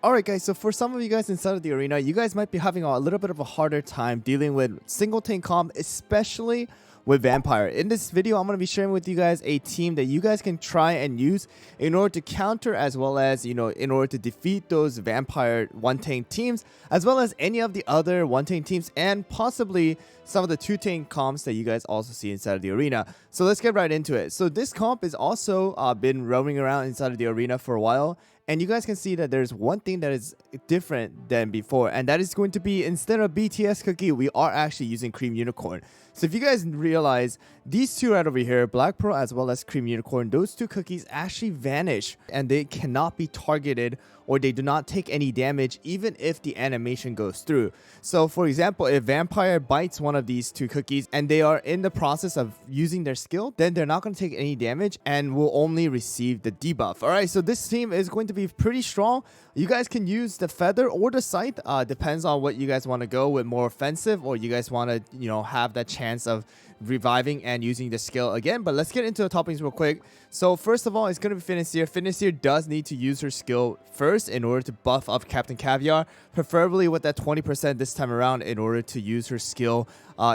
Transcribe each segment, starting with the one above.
Alright guys, so for some of you guys inside of the arena, you guys might be having a little bit of a harder time dealing with single tank comp, especially with Vampire. In this video, I'm going to be sharing with you guys a team that you guys can try and use in order to counter, as well as, in order to defeat those Vampire one tank teams, as well as any of the other one tank teams, and possibly some of the two tank comps that you guys also see inside of the arena. So let's get right into it. So this comp has also been roaming around inside of the arena for a while. And you guys can see that there's one thing that is different than before, and that is going to be, instead of BTS cookie, we are actually using Cream Unicorn. So if you guys realize, these two right over here, Black Pearl as well as Cream Unicorn, those two cookies actually vanish and they cannot be targeted, or they do not take any damage even if the animation goes through. So for example, if Vampire bites one of these two cookies and they are in the process of using their skill, then they're not going to take any damage and will only receive the debuff. Alright, so this team is going to be pretty strong. You guys can use the Feather or the Scythe, depends on what you guys want to go with, more offensive, or you guys want to, have that chance of reviving and using the skill again. But let's get into the toppings real quick. So first of all, it's going to be Financier. Financier does need to use her skill first in order to buff up Captain Caviar, preferably with that 20% this time around, in order to use her skill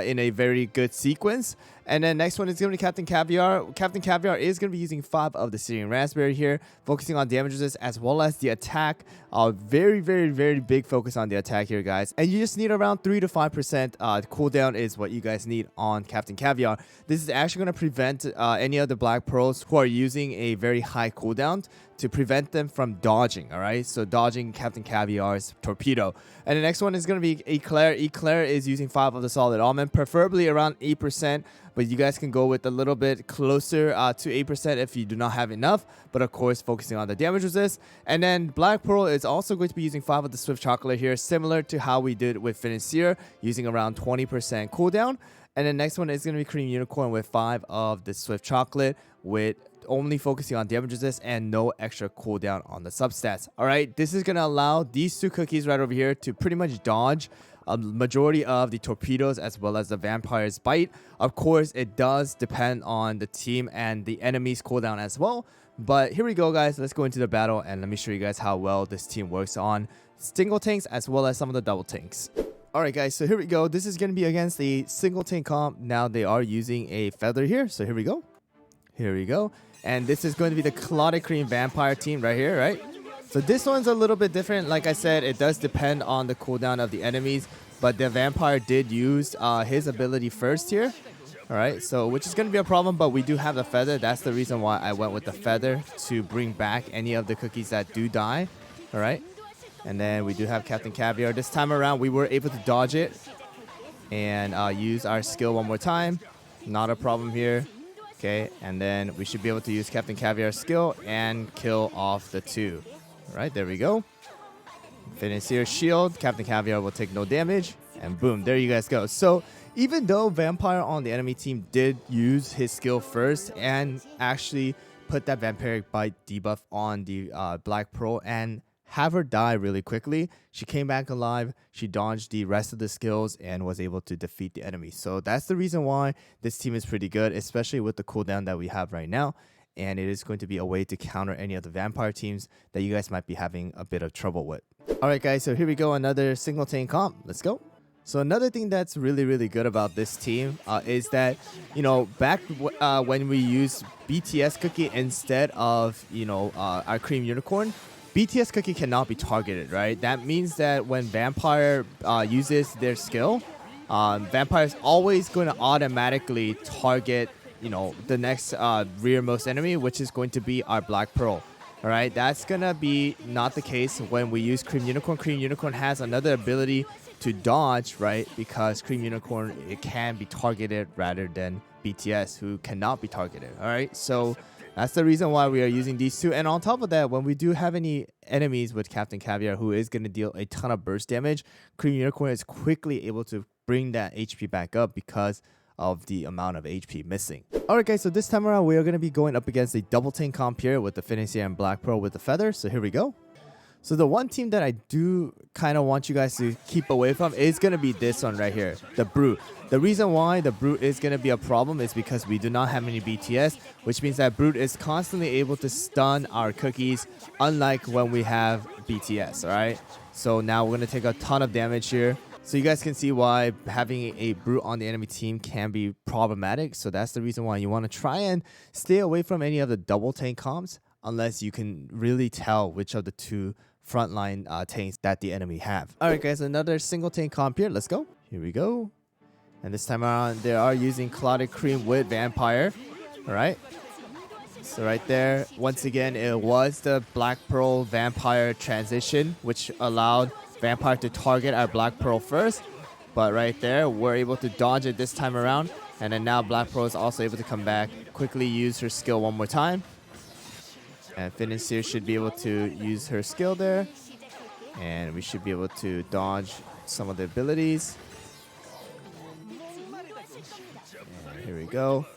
in a very good sequence. And then next one is going to be Captain Caviar. Captain Caviar is going to be using 5 of the Syrian Raspberry here, focusing on damage resist as well as the attack. Very, very, very big focus on the attack here, guys. And you just need around 3 to 5% cooldown is what you guys need on Captain Caviar. This is actually going to prevent any of the Black Pearls who are using a very high cooldown to prevent them from dodging. All right, so dodging Captain Caviar's torpedo. And the next one is going to be Eclair. Eclair is using 5 of the solid almond, preferably around 8%, but you guys can go with a little bit closer to 8% if you do not have enough, but of course focusing on the damage resist. And then Black Pearl is also going to be using 5 of the Swift Chocolate here, similar to how we did with Financier, using around 20% cooldown. And then next one is going to be Cream Unicorn with 5 of the Swift Chocolate, with only focusing on damage resist and no extra cooldown on the substats. All right, this is going to allow these two cookies right over here to pretty much dodge a majority of the torpedoes as well as the Vampire's bite. Of course, it does depend on the team and the enemy's cooldown as well. But here we go, guys. Let's go into the battle and let me show you guys how well this team works on single tanks as well as some of the double tanks. Alright guys, so here we go. This is going to be against a single tank comp. Now they are using a Feather here. So here we go. Here we go. And this is going to be the Clotted Cream Vampire team right here, right? So this one's a little bit different. Like I said, it does depend on the cooldown of the enemies. But the Vampire did use his ability first here. Alright, so which is going to be a problem, but we do have the Feather. That's the reason why I went with the Feather, to bring back any of the cookies that do die. Alright. And then we do have Captain Caviar. This time around, we were able to dodge it and use our skill one more time. Not a problem here. Okay, and then we should be able to use Captain Caviar's skill and kill off the two. All right, there we go. Financier shield. Captain Caviar will take no damage. And boom, there you guys go. So even though Vampire on the enemy team did use his skill first and actually put that Vampiric Bite debuff on the Black Pearl and have her die really quickly, she came back alive, she dodged the rest of the skills and was able to defeat the enemy. So that's the reason why this team is pretty good, especially with the cooldown that we have right now. And it is going to be a way to counter any of the Vampire teams that you guys might be having a bit of trouble with. Alright guys, so here we go, another single tank comp. Let's go. So another thing that's really, really good about this team is that, back when we used BTS cookie instead of, our Cream Unicorn, BTS cookie cannot be targeted, right? That means that when Vampire uses their skill, Vampire is always going to automatically target, the next rearmost enemy, which is going to be our Black Pearl. All right, that's going to be not the case when we use Cream Unicorn. Cream Unicorn has another ability to dodge, right? Because Cream Unicorn, it can be targeted rather than BTS, who cannot be targeted. All right, so that's the reason why we are using these two. And on top of that, when we do have any enemies with Captain Caviar who is going to deal a ton of burst damage, Cream Unicorn is quickly able to bring that HP back up because of the amount of HP missing. Alright guys, so this time around we are going to be going up against a double tank comp here with the Financier and Black Pearl with the Feather. So here we go. So the one team that I do kind of want you guys to keep away from is going to be this one right here, the Brute. The reason why the Brute is going to be a problem is because we do not have any BTS, which means that Brute is constantly able to stun our cookies, unlike when we have BTS, alright? So now we're going to take a ton of damage here. So you guys can see why having a Brute on the enemy team can be problematic. So that's the reason why you want to try and stay away from any of the double tank comps, unless you can really tell which of the two frontline tanks that the enemy have. Alright guys, another single tank comp here. Let's go. Here we go. And this time around, they are using Clotted Cream with Vampire. Alright. So right there, once again, it was the Black Pearl Vampire transition, which allowed Vampire to target our Black Pearl first. But right there, we're able to dodge it this time around. And then now Black Pearl is also able to come back, quickly use her skill one more time. And Financier should be able to use her skill there. And we should be able to dodge some of the abilities. And here we go.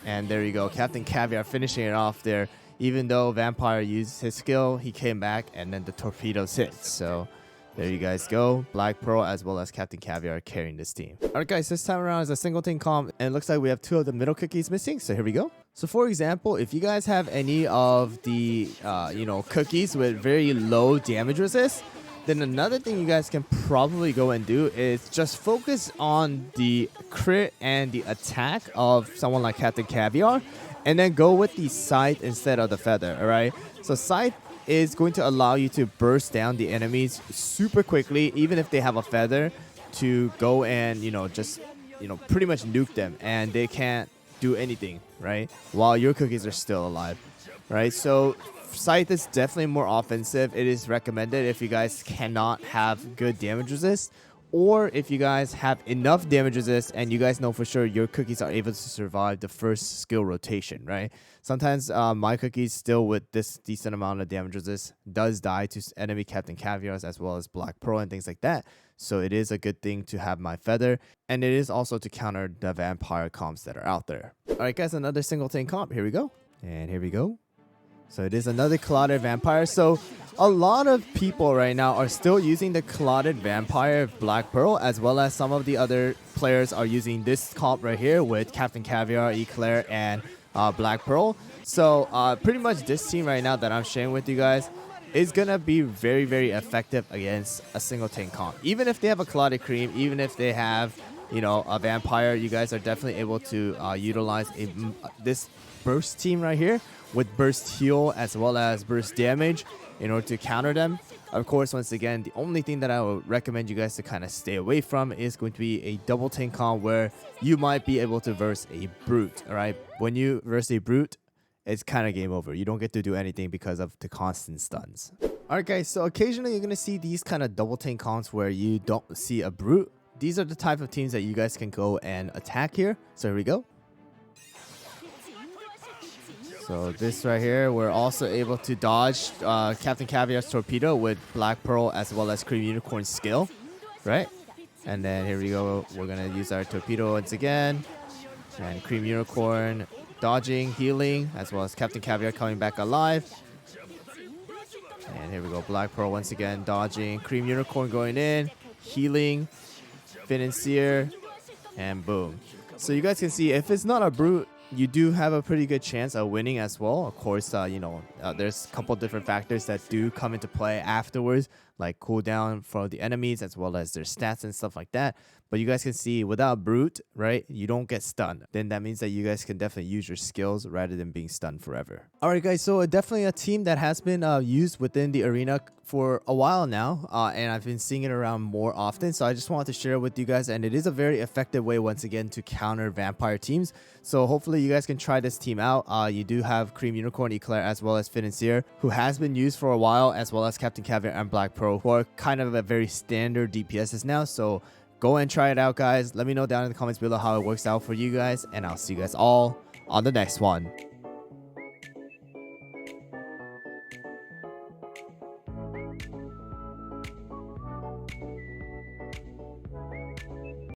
And there you go. Captain Caviar finishing it off there. Even though Vampire used his skill, he came back and then the torpedoes hit. So there you guys go. Black Pearl as well as Captain Caviar carrying this team. Alright guys, this time around is a single team comp. And it looks like we have two of the middle cookies missing. So here we go. So for example, if you guys have any of the, cookies with very low damage resist, then another thing you guys can probably go and do is just focus on the crit and the attack of someone like Captain Caviar, and then go with the Scythe instead of the Feather, alright? So Scythe is going to allow you to burst down the enemies super quickly, even if they have a Feather, to go and, pretty much nuke them, and they can't do anything, right? While your cookies are still alive, right? So Scythe is definitely more offensive. It is recommended if you guys cannot have good damage resist, or if you guys have enough damage resist and you guys know for sure your cookies are able to survive the first skill rotation, right? Sometimes my cookies still with this decent amount of damage resist does die to enemy Captain Caviars as well as Black Pearl and things like that. So it is a good thing to have my Feather, and it is also to counter the Vampire comps that are out there. Alright guys, another single tank comp. Here we go. And here we go. So it is another Clotted Vampire. So a lot of people right now are still using the Clotted Vampire Black Pearl, as well as some of the other players are using this comp right here with Captain Caviar, Eclair, and Black Pearl. So pretty much this team right now that I'm sharing with you guys is gonna be very, very effective against a single tank comp. Even if they have a Clotted Cream, even if they have, a Vampire, you guys are definitely able to utilize this burst team right here with burst heal as well as burst damage in order to counter them. Of course, once again, the only thing that I would recommend you guys to kind of stay away from is going to be a double tank comp where you might be able to verse a Brute. All right, when you verse a Brute, it's kind of game over. You don't get to do anything because of the constant stuns. Alright guys, so occasionally you're going to see these kind of double tank comps where you don't see a Brute. These are the type of teams that you guys can go and attack here. So here we go. So this right here, we're also able to dodge Captain Caviar's torpedo with Black Pearl as well as Cream Unicorn's skill, right? And then here we go. We're going to use our torpedo once again. And Cream Unicorn dodging, healing, as well as Captain Caviar coming back alive. And here we go. Black Pearl once again dodging. Cream Unicorn going in, healing, Financier, and boom. So you guys can see if it's not a Brute, you do have a pretty good chance of winning as well. Of course, there's a couple different factors that do come into play afterwards, like cooldown for the enemies as well as their stats and stuff like that. But you guys can see without Brute, right, you don't get stunned. Then that means that you guys can definitely use your skills rather than being stunned forever. Alright guys, so definitely a team that has been used within the arena for a while now, and I've been seeing it around more often, so I just wanted to share it with you guys, and it is a very effective way once again to counter Vampire teams. So hopefully you guys can try this team out. You do have Cream Unicorn, Eclair, as well as Financier, who has been used for a while, as well as Captain Caviar and Black Pearl, who are kind of a very standard DPSs now. So go and try it out, guys. Let me know down in the comments below how it works out for you guys, and I'll see you guys all on the next one.